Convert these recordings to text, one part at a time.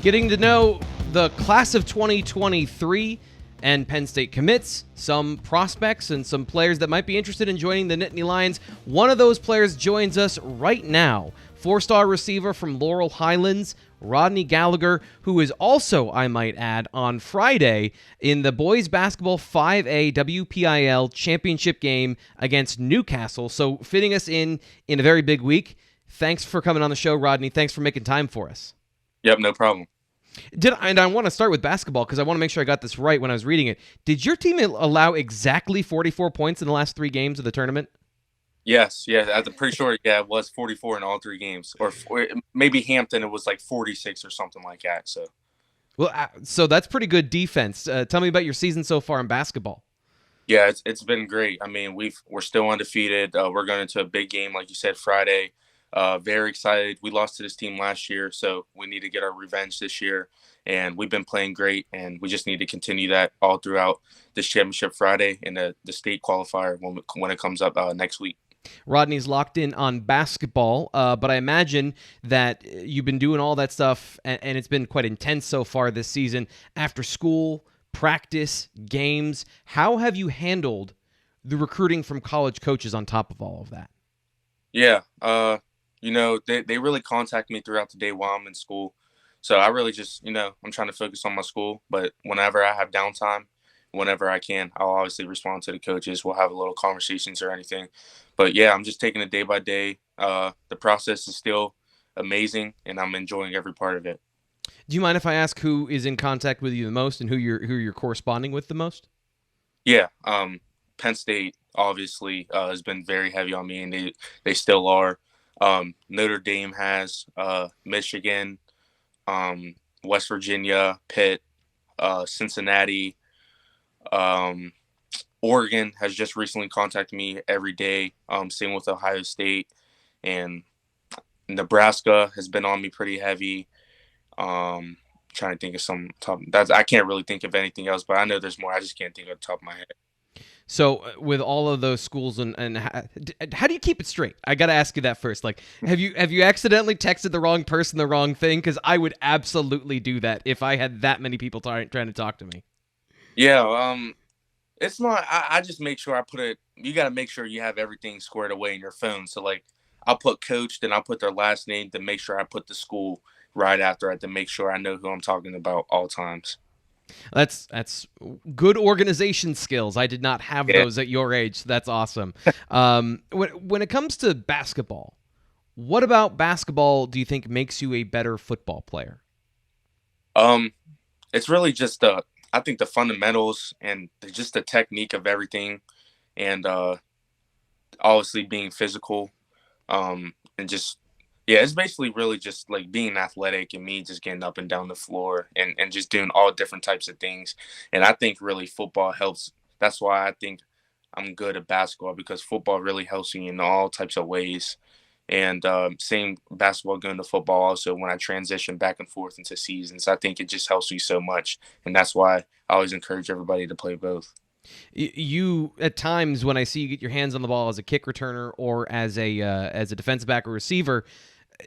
Getting to know the class of 2023 and Penn State commits, some prospects, and some players that might be interested in joining the Nittany Lions. One of those players joins us right now. Four-star receiver from Laurel Highlands, Rodney Gallagher, who is also, I might add, on Friday in the boys basketball 5A WPIAL championship game against Newcastle. So fitting us in a very big week. Thanks for coming on the show, Rodney. Thanks for making time for us. Yep, no problem. And I want to start with basketball because I want to make sure I got this right when I was reading it. Did your team allow exactly 44 points in the last three games of the tournament? Yes, I'm pretty sure. Yeah, it was 44 in all three games, or maybe Hampton. It was like 46 or something like that. So that's pretty good defense. Tell me about your season so far in basketball. Yeah, it's been great. I mean, we're still undefeated. We're going into a big game, like you said, Friday. Very excited. We lost to this team last year, so we need to get our revenge this year. And we've been playing great, and we just need to continue that all throughout this championship Friday and the state qualifier when it comes up next week. Rodney's locked in on basketball, but I imagine that you've been doing all that stuff, and it's been quite intense so far this season. After school, practice, games, how have you handled the recruiting from college coaches on top of all of that? Yeah, they really contact me throughout the day while I'm in school. So I really just, I'm trying to focus on my school. But whenever I have downtime, whenever I can, I'll obviously respond to the coaches. We'll have a little conversations or anything. But yeah, I'm just taking it day by day. The process is still amazing, and I'm enjoying every part of it. Do you mind if I ask who is in contact with you the most and who you're corresponding with the most? Yeah, Penn State obviously has been very heavy on me, and they still are. Notre Dame has, Michigan, West Virginia, Pitt, Cincinnati, Oregon has just recently contacted me every day. Same with Ohio State, and Nebraska has been on me pretty heavy. Trying to think of some top. I can't really think of anything else, but I know there's more. I just can't think of the top of my head. So with all of those schools and how do you keep it straight? I got to ask you that first. Like, have you accidentally texted the wrong person the wrong thing? Because I would absolutely do that if I had that many people trying to talk to me. Yeah, it's not. I just make sure I put it. You got to make sure you have everything squared away in your phone. So like, I'll put coach, then I'll put their last name to make sure I put the school right after it to make sure I know who I'm talking about all times. That's good organization skills. I did not have those at your age. So that's awesome. When it comes to basketball, what about basketball do you think makes you a better football player? It's really just I think the fundamentals and just the technique of everything, and obviously being physical, and just. Yeah, it's basically really just like being athletic and me just getting up and down the floor and just doing all different types of things. And I think really football helps. That's why I think I'm good at basketball, because football really helps me in all types of ways. And same basketball going to football also when I transition back and forth into seasons. I think it just helps me so much. And that's why I always encourage everybody to play both. You at times when I see you get your hands on the ball as a kick returner or as a defensive back or receiver,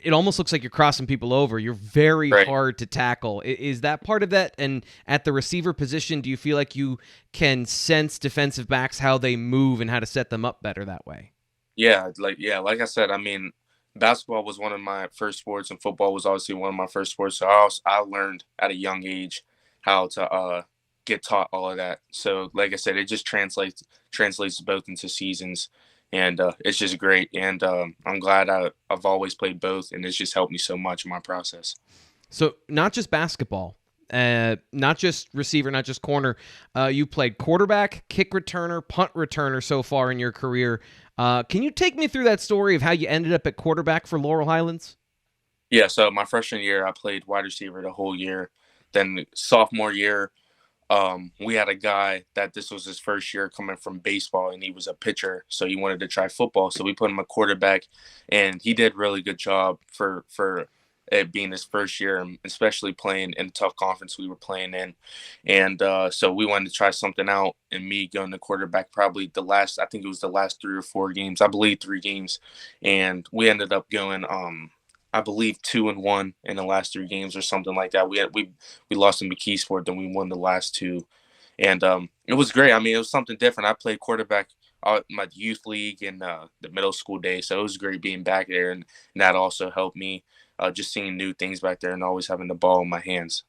it almost looks like you're crossing people over. You're very hard to tackle. Is that part of that? And at the receiver position, do you feel like you can sense defensive backs, how they move and how to set them up better that way? Yeah, like I said, I mean, basketball was one of my first sports, and football was obviously one of my first sports. So I learned at a young age how to get taught all of that. So like I said, it just translates both into seasons. And it's just great. And I'm glad I've always played both. And it's just helped me so much in my process. So not just basketball, not just receiver, not just corner. You played quarterback, kick returner, punt returner so far in your career. Can you take me through that story of how you ended up at quarterback for Laurel Highlands? Yeah, so my freshman year, I played wide receiver the whole year. Then sophomore year, we had a guy that this was his first year coming from baseball, and he was a pitcher, so he wanted to try football. So we put him a quarterback, and he did a really good job for it being his first year, especially playing in a tough conference we were playing in. And so we wanted to try something out, and me going to quarterback probably I think it was the last 3 or 4 games, I believe 3 games. And we ended up going I believe 2-1 in the last 3 games or something like that. We lost in McKeesport, then we won the last two, and it was great. I mean, it was something different. I played quarterback my youth league in the middle school days, so it was great being back there, and that also helped me just seeing new things back there and always having the ball in my hands.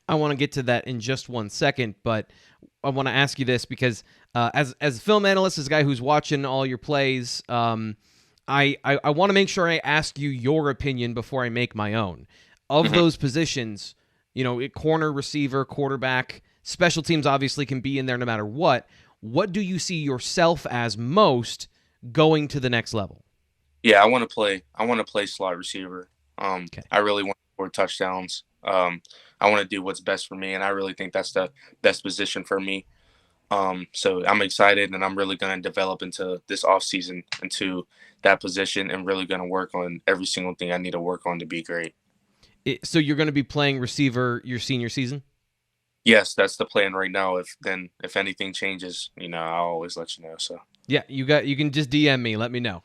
I want to get to that in just 1 second, but I want to ask you this because as a film analyst, as a guy who's watching all your plays, I want to make sure I ask you your opinion before I make my own. Of those positions, corner, receiver, quarterback, special teams obviously can be in there no matter what. What do you see yourself as most going to the next level? Yeah, I want to play. I want to play slot receiver. Okay. I really want to score touchdowns. I want to do what's best for me, and I really think that's the best position for me. So I'm excited, and I'm really going to develop into this offseason into that position, and really going to work on every single thing I need to work on to be great. So you're going to be playing receiver your senior season? Yes, that's the plan right now. If anything changes, I'll always let you know. So Yeah, you can just DM me. Let me know.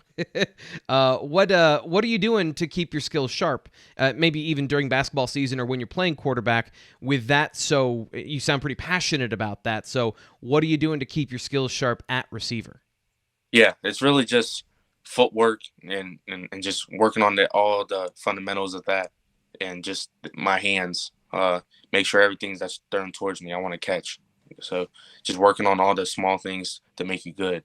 What are you doing to keep your skills sharp? Maybe even during basketball season or when you're playing quarterback with that. So you sound pretty passionate about that. So what are you doing to keep your skills sharp at receiver? yeah, it's really just footwork and just working on all the fundamentals of that, and just my hands. Make sure everything that's thrown towards me, I want to catch. So just working on all the small things to make you good.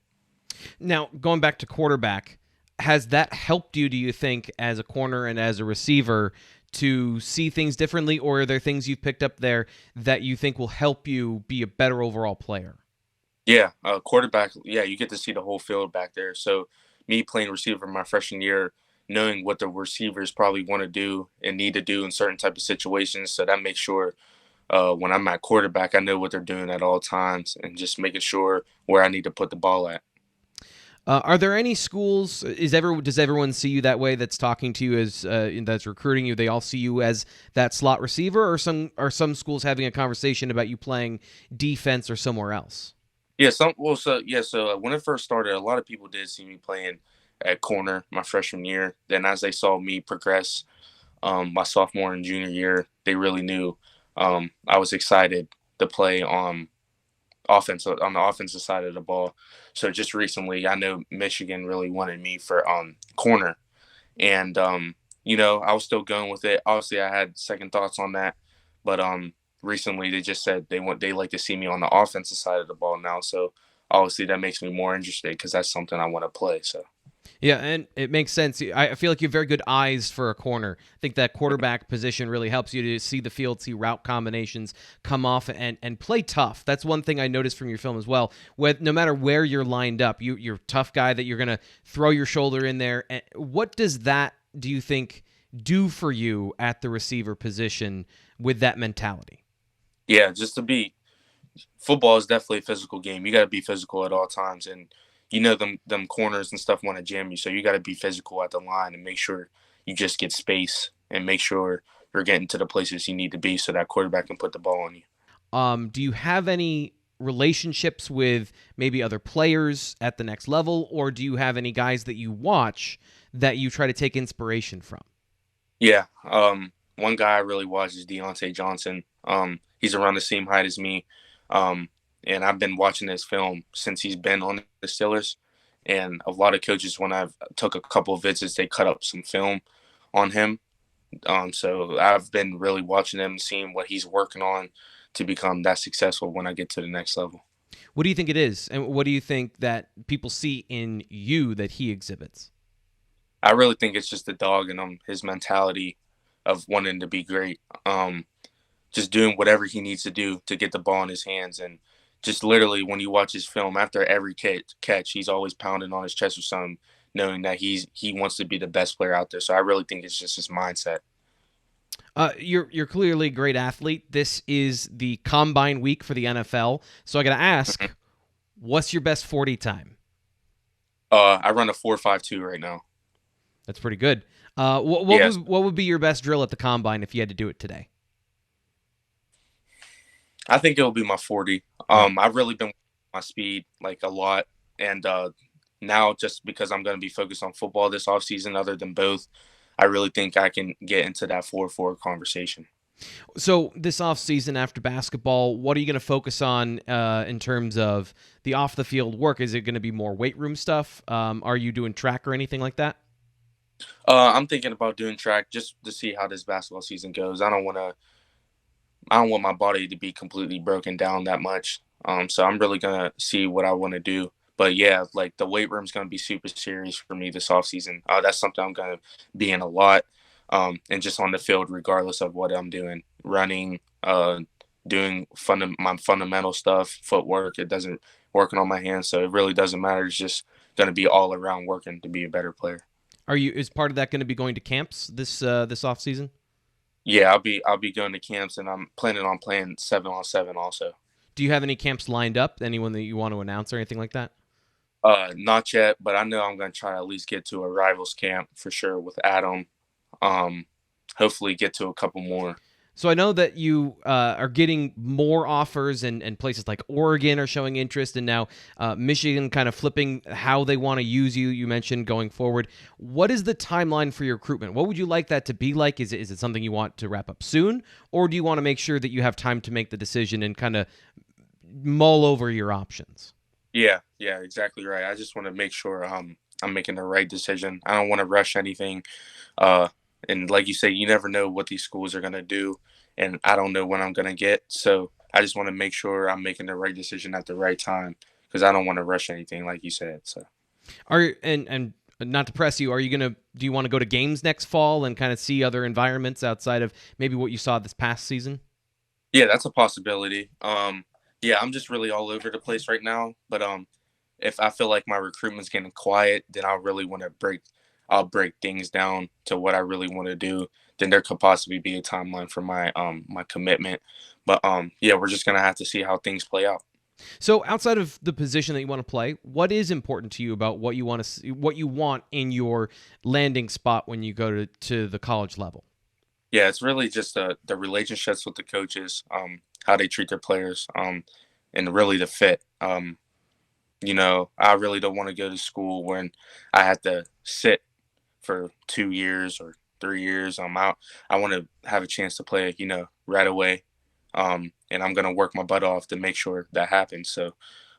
Now, going back to quarterback, has that helped you, do you think, as a corner and as a receiver to see things differently, or are there things you've picked up there that you think will help you be a better overall player? Yeah, quarterback. Yeah, you get to see the whole field back there. So me playing receiver my freshman year, knowing what the receivers probably want to do and need to do in certain type of situations, so that makes sure when I'm at quarterback, I know what they're doing at all times, and just making sure where I need to put the ball at. Are there any schools? Does everyone see you that way? That's talking to you that's recruiting you. They all see you as that slot receiver, or some schools having a conversation about you playing defense or somewhere else? Yeah, so when it first started, a lot of people did see me playing at corner my freshman year. Then as they saw me progress my sophomore and junior year, they really knew I was excited to play on the offensive side of the ball. So just recently, I know Michigan really wanted me for corner, and I was still going with it. Obviously, I had second thoughts on that, but recently they just said they like to see me on the offensive side of the ball now. So obviously that makes me more interested because that's something I want to play. So Yeah, and it makes sense. I feel like you have very good eyes for a corner. I think that quarterback position really helps you to see the field, see route combinations come off, and play tough. That's one thing I noticed from your film as well. No matter where you're lined up, you're a tough guy that you're going to throw your shoulder in there. What does that, do you think, do for you at the receiver position with that mentality? yeah, just to be football is definitely a physical game. You got to be physical at all times, and them corners and stuff want to jam you, so you got to be physical at the line and make sure you just get space and make sure you're getting to the places you need to be so that quarterback can put the ball on you. Do you have any relationships with maybe other players at the next level, or do you have any guys that you watch that you try to take inspiration from? Yeah, one guy I really watch is Deontay Johnson. He's around the same height as me. And I've been watching his film since he's been on the Steelers. And a lot of coaches, when I've took a couple of visits, they cut up some film on him. So I've been really watching him, seeing what he's working on to become that successful when I get to the next level. What do you think it is, and what do you think that people see in you that he exhibits? I really think it's just the dog in him, his mentality of wanting to be great. Just doing whatever he needs to do to get the ball in his hands. And just literally when you watch his film, after every catch, he's always pounding on his chest or something, knowing that he wants to be the best player out there. So I really think it's just his mindset. You're clearly a great athlete. This is the combine week for the NFL, so I got to ask, what's your best 40 time? I run a 4.52 right now. That's pretty good. What would be your best drill at the combine if you had to do it today? I think it'll be my 40. I've really been my speed like a lot, and now just because I'm going to be focused on football this offseason, other than both, I really think I can get into that 4-4 conversation. So this offseason after basketball, what are you going to focus on in terms of the off-the-field work? Is it going to be more weight room stuff? Are you doing track or anything like that? I'm thinking about doing track just to see how this basketball season goes. I don't want my body to be completely broken down that much. So I'm really gonna see what I want to do. But yeah, like the weight room's gonna be super serious for me this off season. That's something I'm gonna be in a lot, and just on the field, regardless of what I'm doing, running, doing my fundamental stuff, footwork. It doesn't working on my hands, so it really doesn't matter. It's just gonna be all around working to be a better player. Is part of that going to be going to camps this off season? Yeah, I'll be going to camps, and I'm planning on playing 7-on-7 also. Do you have any camps lined up? Anyone that you want to announce or anything like that? Not yet, but I know I'm going to try to at least get to a rivals camp for sure with Adam. Hopefully get to a couple more. So I know that you are getting more offers, and places like Oregon are showing interest, and now Michigan kind of flipping how they want to use you. You mentioned going forward. What is the timeline for your recruitment? What would you like that to be like? Is it something you want to wrap up soon, or do you want to make sure that you have time to make the decision and kind of mull over your options? Yeah, exactly right. I just want to make sure I'm making the right decision. I don't want to rush anything. And like you say, you never know what these schools are going to do, and I don't know when I'm going to get. So I just want to make sure I'm making the right decision at the right time because I don't want to rush anything, like you said. So, and not to press you, do you want to go to games next fall and kind of see other environments outside of maybe what you saw this past season? Yeah, that's a possibility. Yeah, I'm just really all over the place right now. But if I feel like my recruitment's getting quiet, then I'll break things down to what I really want to do. Then there could possibly be a timeline for my my commitment. But yeah, we're just gonna have to see how things play out. So outside of the position that you want to play, what is important to you about what you want to see, what you want in your landing spot when you go to the college level? Yeah, it's really just the relationships with the coaches, how they treat their players, and really the fit. I really don't want to go to school when I have to sit for 2 years or 3 years. I want to have a chance to play, right away. And I'm going to work my butt off to make sure that happens. So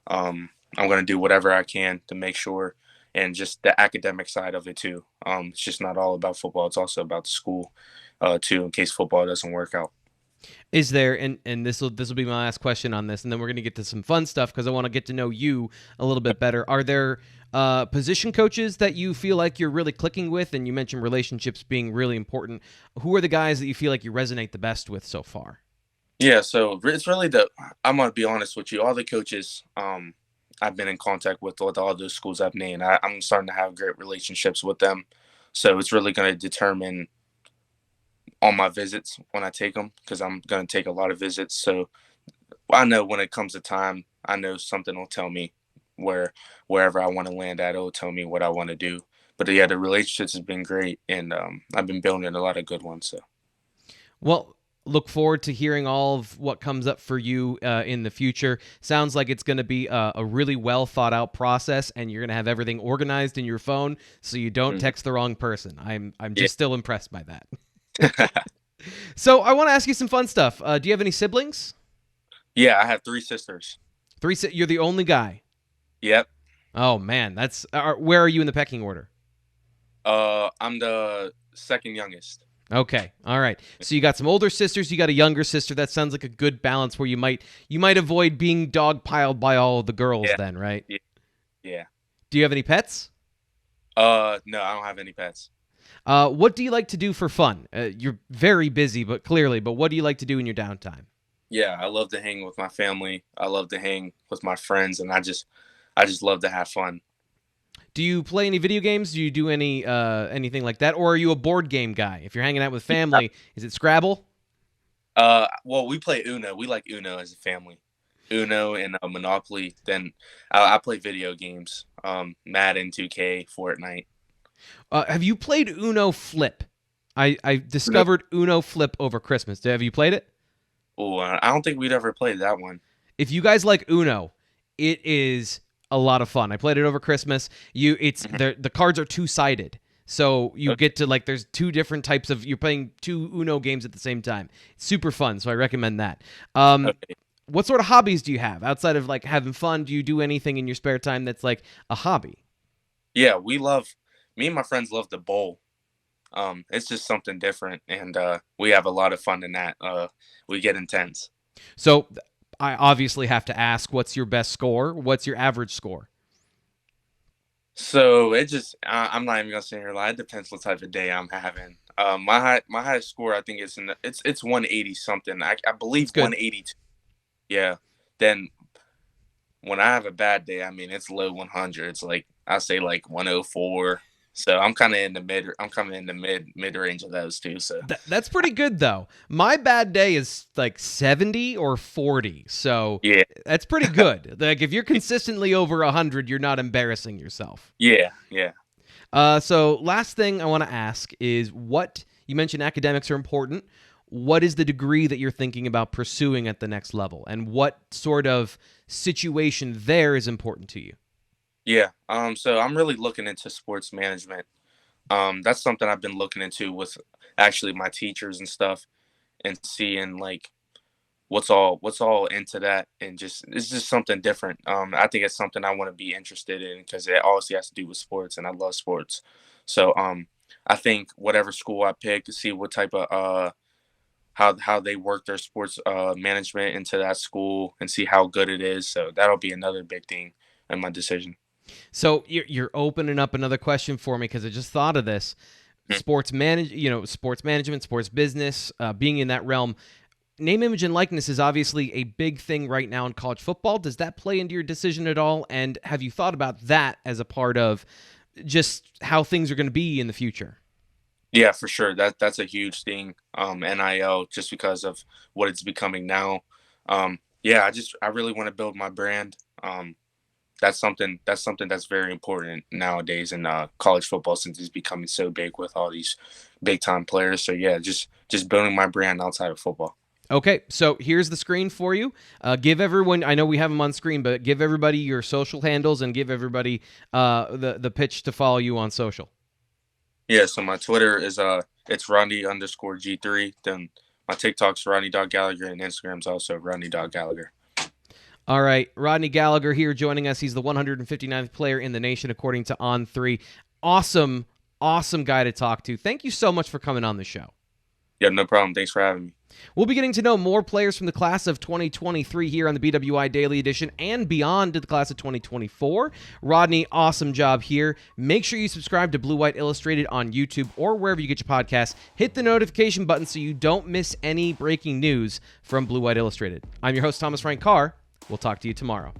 I'm going to do whatever I can to make sure, and just the academic side of it too. It's just not all about football. It's also about the school too, in case football doesn't work out. Is there, and this will be my last question on this, and then we're going to get to some fun stuff because I want to get to know you a little bit better. Are there position coaches that you feel like you're really clicking with? And you mentioned relationships being really important. Who are the guys that you feel like you resonate the best with so far? Yeah, so it's really I'm going to be honest with you. All the coaches I've been in contact with all those schools I've named, I'm starting to have great relationships with them. So it's really going to determine on my visits when I take them, because I'm going to take a lot of visits. So I know when it comes to time, I know something will tell me wherever I want to land at, it'll tell me what I want to do. But yeah, the relationships have been great, and I've been building a lot of good ones. So, well, look forward to hearing all of what comes up for you in the future. Sounds like it's going to be a really well thought out process, and you're going to have everything organized in your phone so you don't text the wrong person. I'm just still impressed by that. So I want to ask you some fun stuff. Do you have any siblings? Yeah, I have 3 sisters. You're the only guy. Yep. Oh man, that's where are you in the pecking order? I'm the second youngest. Okay, all right. So you got some older sisters, you got a younger sister. That sounds like a good balance where you might avoid being dogpiled by all of the girls. Then, right? Yeah. Do you have any pets? No, I don't have any pets. What do you like to do for fun? You're very busy, but what do you like to do in your downtime? Yeah, I love to hang with my family. I love to hang with my friends, and I just love to have fun. Do you play any video games? Do you do anything like that, or are you a board game guy? If you're hanging out with family, is it Scrabble? Well, we play Uno. We like Uno as a family. Uno and Monopoly. Then I play video games. Madden, 2K, Fortnite. Have you played Uno Flip? I discovered Uno Flip over Christmas. Have you played it? Oh, I don't think we'd ever played that one. If you guys like Uno, it is a lot of fun. I played it over Christmas. The cards are 2-sided, So you get to, like, there's two different types of, you're playing two Uno games at the same time. It's super fun, so I recommend that. Okay. What sort of hobbies do you have outside of, like, having fun? Do you do anything in your spare time that's like a hobby? Yeah, me and my friends love to bowl. It's just something different, and we have a lot of fun in that. We get intense. So I obviously have to ask, what's your best score? What's your average score? So it just, I'm not even gonna sit here and lie. It depends what type of day I'm having. My highest score, I think it's 180 something. I believe It's good. 182. Yeah. Then when I have a bad day, I mean it's low 100s. Like I say like 104. So I'm kind of in the mid. I'm coming in the mid range of those two. So That's pretty good, though. My bad day is like 70 or 40, so yeah, that's pretty good. Like, if you're consistently over 100, you're not embarrassing yourself. yeah. So last thing I want to ask is, what you mentioned academics are important. What is the degree that you're thinking about pursuing at the next level, and what sort of situation there is important to you? Yeah. So I'm really looking into sports management. That's something I've been looking into with actually my teachers and stuff, and seeing like what's all into that, and just it's just something different. I think it's something I want to be interested in because it obviously has to do with sports, and I love sports. So I think whatever school I pick, see what type of how they work their sports management into that school, and see how good it is. So that'll be another big thing in my decision. So you're opening up another question for me, because I just thought of this. Sports management, sports business, being in that realm. Name, image, and likeness is obviously a big thing right now in college football. Does that play into your decision at all? And have you thought about that as a part of just how things are going to be in the future? Yeah, for sure. That's a huge thing. NIL, just because of what it's becoming now. Yeah, I really want to build my brand. That's something that's very important nowadays in college football, since it's becoming so big with all these big time players. So yeah, just building my brand outside of football. Okay, so here's the screen for you. Give everyone, I know we have them on screen, but give everybody your social handles, and give everybody the pitch to follow you on social. Yeah, so my Twitter is it's Rodney_G3. Then my TikTok's Rodney.Gallagher, and Instagram's also Rodney.Gallagher. All right, Rodney Gallagher here joining us. He's the 159th player in the nation, according to On3. Awesome, awesome guy to talk to. Thank you so much for coming on the show. Yeah, no problem. Thanks for having me. We'll be getting to know more players from the class of 2023 here on the BWI Daily Edition, and beyond to the class of 2024. Rodney, awesome job here. Make sure you subscribe to Blue White Illustrated on YouTube or wherever you get your podcasts. Hit the notification button so you don't miss any breaking news from Blue White Illustrated. I'm your host, Thomas Frank Carr. We'll talk to you tomorrow.